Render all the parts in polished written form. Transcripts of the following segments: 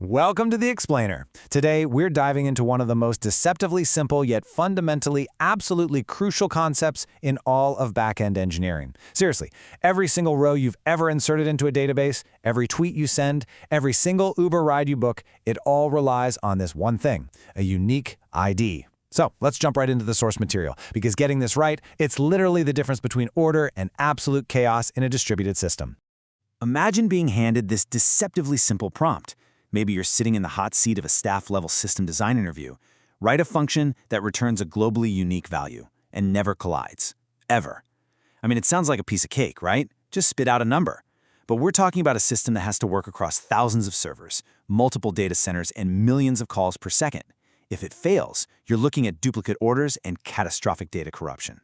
Welcome to The Explainer. Today, we're diving into one of the most deceptively simple yet fundamentally absolutely crucial concepts in all of backend engineering. Seriously, every single row you've ever inserted into a database, every tweet you send, every single Uber ride you book, it all relies on this one thing, a unique ID. So let's jump right into the source material, because getting this right, it's literally the difference between order and absolute chaos in a distributed system. Imagine being handed this deceptively simple prompt. Maybe you're sitting in the hot seat of a staff-level system design interview. Write a function that returns a globally unique value and never collides. Ever. I mean, it sounds like a piece of cake, right? Just spit out a number. But we're talking about a system that has to work across thousands of servers, multiple data centers, and millions of calls per second. If it fails, you're looking at duplicate orders and catastrophic data corruption.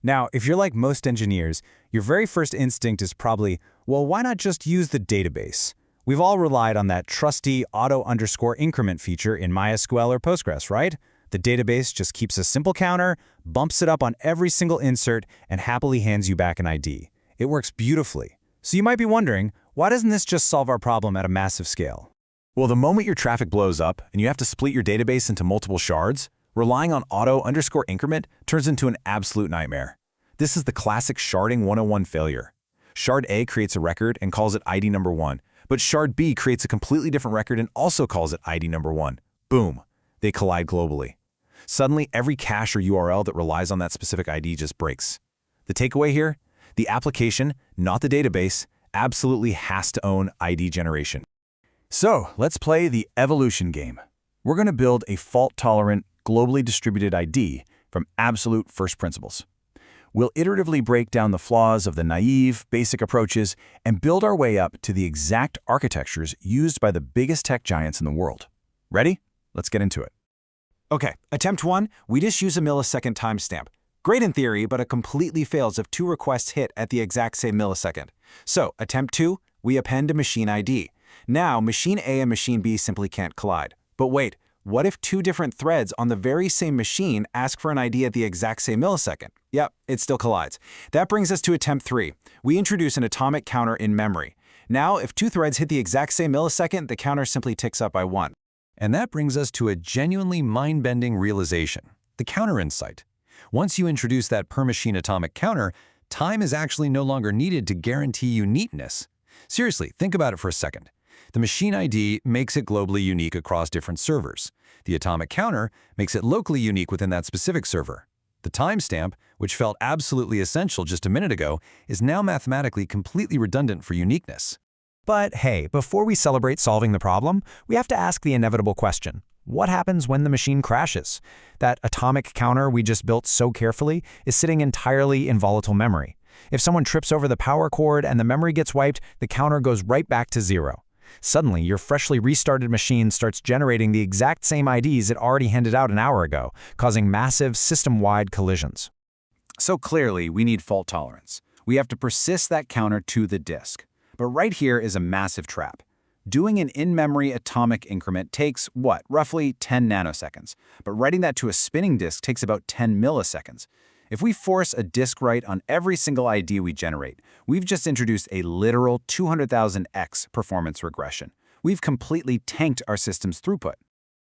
Now, if you're like most engineers, your very first instinct is probably, well, why not just use the database? We've all relied on that trusty auto_increment feature in MySQL or Postgres, right? The database just keeps a simple counter, bumps it up on every single insert, and happily hands you back an ID. It works beautifully. So you might be wondering, why doesn't this just solve our problem at a massive scale? Well, the moment your traffic blows up and you have to split your database into multiple shards, relying on auto_increment turns into an absolute nightmare. This is the classic sharding 101 failure. Shard A creates a record and calls it ID number 1. But shard B creates a completely different record and also calls it ID number 1. Boom. They collide globally. Suddenly, every cache or URL that relies on that specific ID just breaks. The takeaway here? The application, not the database, absolutely has to own ID generation. So, let's play the evolution game. We're going to build a fault-tolerant, globally distributed ID from absolute first principles. We'll iteratively break down the flaws of the naive, basic approaches and build our way up to the exact architectures used by the biggest tech giants in the world. Ready? Let's get into it. Okay, attempt 1, we just use a millisecond timestamp. Great in theory, but it completely fails if 2 requests hit at the exact same millisecond. So, attempt 2, we append a machine ID. Now, machine A and machine B simply can't collide. But wait, what if 2 different threads on the very same machine ask for an ID at the exact same millisecond? Yep, it still collides. That brings us to attempt 3. We introduce an atomic counter in memory. Now, if 2 threads hit the exact same millisecond, the counter simply ticks up by 1. And that brings us to a genuinely mind-bending realization, the counter insight. Once you introduce that per-machine atomic counter, time is actually no longer needed to guarantee uniqueness. Seriously, think about it for a second. The machine ID makes it globally unique across different servers. The atomic counter makes it locally unique within that specific server. The timestamp, which felt absolutely essential just a minute ago, is now mathematically completely redundant for uniqueness. But hey, before we celebrate solving the problem, we have to ask the inevitable question. What happens when the machine crashes? That atomic counter we just built so carefully is sitting entirely in volatile memory. If someone trips over the power cord and the memory gets wiped, the counter goes right back to 0. Suddenly, your freshly restarted machine starts generating the exact same IDs it already handed out an hour ago, causing massive system-wide collisions. So clearly, we need fault tolerance. We have to persist that counter to the disk. But right here is a massive trap. Doing an in-memory atomic increment takes, roughly 10 nanoseconds. But writing that to a spinning disk takes about 10 milliseconds. If we force a disk write on every single ID we generate, we've just introduced a literal 200,000x performance regression. We've completely tanked our system's throughput.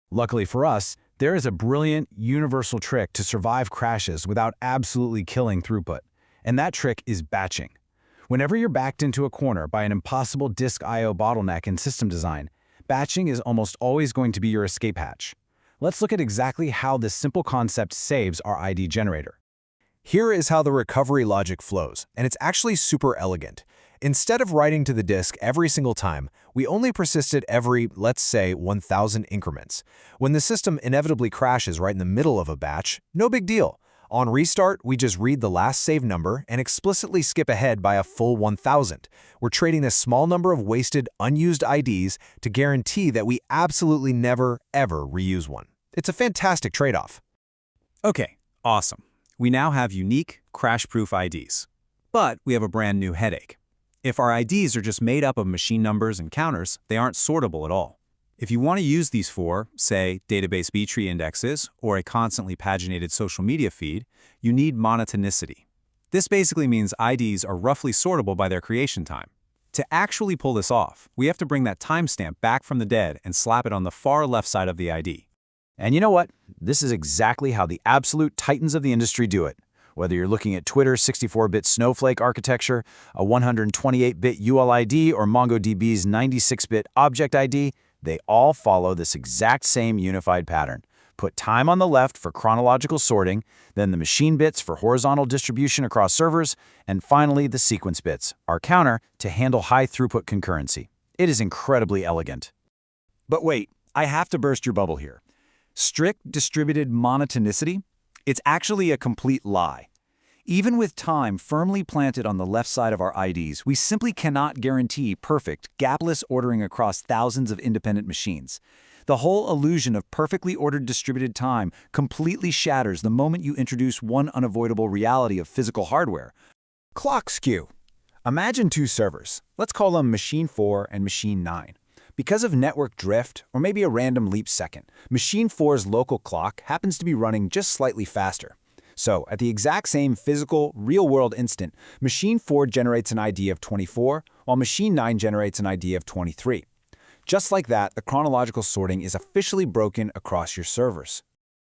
Luckily for us, there is a brilliant, universal trick to survive crashes without absolutely killing throughput. And that trick is batching. Whenever you're backed into a corner by an impossible disk I/O bottleneck in system design, batching is almost always going to be your escape hatch. Let's look at exactly how this simple concept saves our ID generator. Here is how the recovery logic flows, and it's actually super elegant. Instead of writing to the disk every single time, we only persisted every, let's say, 1,000 increments. When the system inevitably crashes right in the middle of a batch, no big deal. On restart, we just read the last saved number and explicitly skip ahead by a full 1,000. We're trading this small number of wasted, unused IDs to guarantee that we absolutely never, ever reuse one. It's a fantastic trade-off. Okay, awesome. We now have unique, crash-proof IDs. But we have a brand new headache. If our IDs are just made up of machine numbers and counters, they aren't sortable at all. If you want to use these for, say, database B-tree indexes or a constantly paginated social media feed, you need monotonicity. This basically means IDs are roughly sortable by their creation time. To actually pull this off, we have to bring that timestamp back from the dead and slap it on the far left side of the ID. And you know what? This is exactly how the absolute titans of the industry do it. Whether you're looking at Twitter's 64-bit Snowflake architecture, a 128-bit UUID, or MongoDB's 96-bit ObjectID, they all follow this exact same unified pattern. Put time on the left for chronological sorting, then the machine bits for horizontal distribution across servers, and finally the sequence bits, our counter, to handle high-throughput concurrency. It is incredibly elegant. But wait, I have to burst your bubble here. Strict distributed monotonicity? It's actually a complete lie. Even with time firmly planted on the left side of our IDs, we simply cannot guarantee perfect, gapless ordering across thousands of independent machines. The whole illusion of perfectly ordered distributed time completely shatters the moment you introduce one unavoidable reality of physical hardware: clock skew. Imagine two servers. Let's call them Machine 4 and Machine 9. Because of network drift, or maybe a random leap second, Machine 4's local clock happens to be running just slightly faster. So, at the exact same physical, real-world instant, Machine 4 generates an ID of 24, while Machine 9 generates an ID of 23. Just like that, the chronological sorting is officially broken across your servers.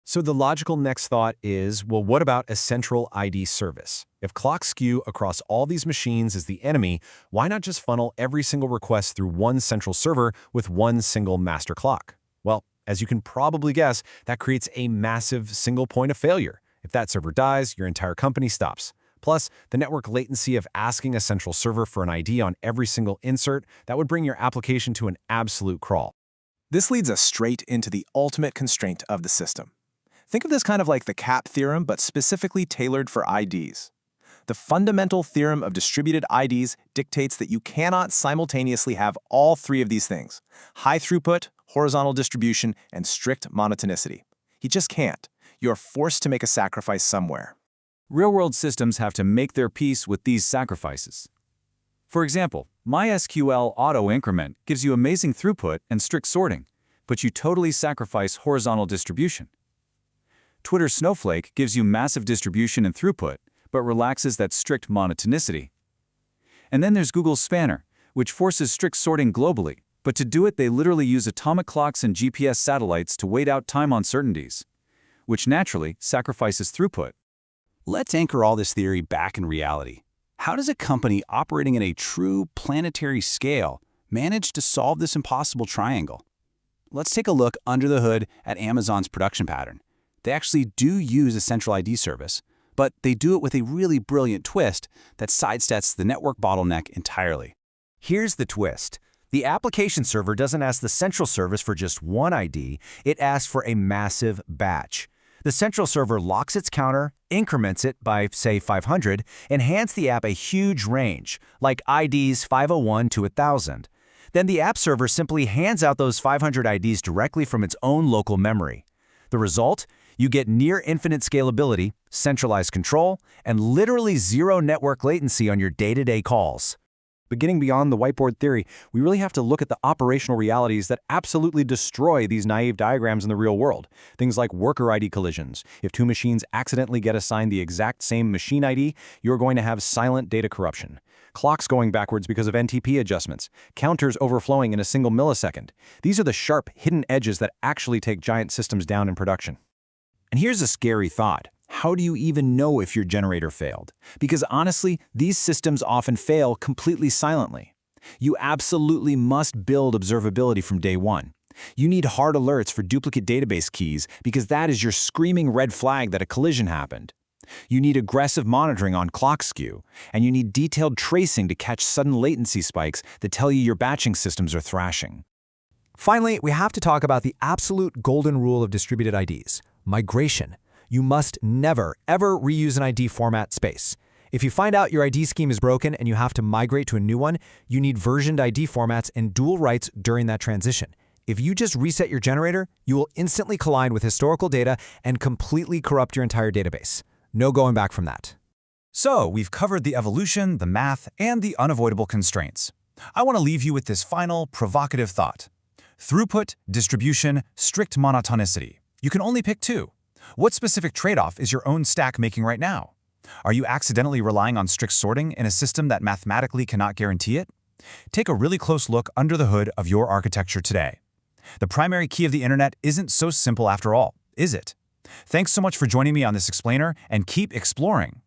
So the logical next thought is, well, what about a central ID service? If clock skew across all these machines is the enemy, why not just funnel every single request through one central server with one single master clock? Well, as you can probably guess, that creates a massive single point of failure. If that server dies, your entire company stops. Plus, the network latency of asking a central server for an ID on every single insert, that would bring your application to an absolute crawl. This leads us straight into the ultimate constraint of the system. Think of this kind of like the CAP theorem, but specifically tailored for IDs. The fundamental theorem of distributed IDs dictates that you cannot simultaneously have all three of these things: high throughput, horizontal distribution, and strict monotonicity. You just can't. You're forced to make a sacrifice somewhere. Real-world systems have to make their peace with these sacrifices. For example, MySQL auto-increment gives you amazing throughput and strict sorting, but you totally sacrifice horizontal distribution. Twitter Snowflake gives you massive distribution and throughput, but relaxes that strict monotonicity. And then there's Google's Spanner, which forces strict sorting globally, but to do it they literally use atomic clocks and GPS satellites to wait out time uncertainties, which naturally sacrifices throughput. Let's anchor all this theory back in reality. How does a company operating at a true planetary scale manage to solve this impossible triangle? Let's take a look under the hood at Amazon's production pattern. They actually do use a central ID service, but they do it with a really brilliant twist that sidesteps the network bottleneck entirely. Here's the twist. The application server doesn't ask the central service for just one ID, it asks for a massive batch. The central server locks its counter, increments it by, say, 500, and hands the app a huge range, like IDs 501 to 1000. Then the app server simply hands out those 500 IDs directly from its own local memory. The result? You get near infinite scalability, centralized control, and literally zero network latency on your day-to-day calls. But getting beyond the whiteboard theory, we really have to look at the operational realities that absolutely destroy these naive diagrams in the real world. Things like worker ID collisions. If two machines accidentally get assigned the exact same machine ID, you're going to have silent data corruption. Clocks going backwards because of NTP adjustments. Counters overflowing in a single millisecond. These are the sharp, hidden edges that actually take giant systems down in production. And here's a scary thought. How do you even know if your generator failed? Because honestly, these systems often fail completely silently. You absolutely must build observability from day one. You need hard alerts for duplicate database keys because that is your screaming red flag that a collision happened. You need aggressive monitoring on clock skew, and you need detailed tracing to catch sudden latency spikes that tell you your batching systems are thrashing. Finally, we have to talk about the absolute golden rule of distributed IDs: migration. You must never, ever reuse an ID format space. If you find out your ID scheme is broken and you have to migrate to a new one, you need versioned ID formats and dual writes during that transition. If you just reset your generator, you will instantly collide with historical data and completely corrupt your entire database. No going back from that. So, we've covered the evolution, the math, and the unavoidable constraints. I want to leave you with this final, provocative thought. Throughput, distribution, strict monotonicity. You can only pick two. What specific trade-off is your own stack making right now? Are you accidentally relying on strict sorting in a system that mathematically cannot guarantee it? Take a really close look under the hood of your architecture today. The primary key of the internet isn't so simple after all, is it? Thanks so much for joining me on this explainer, and keep exploring.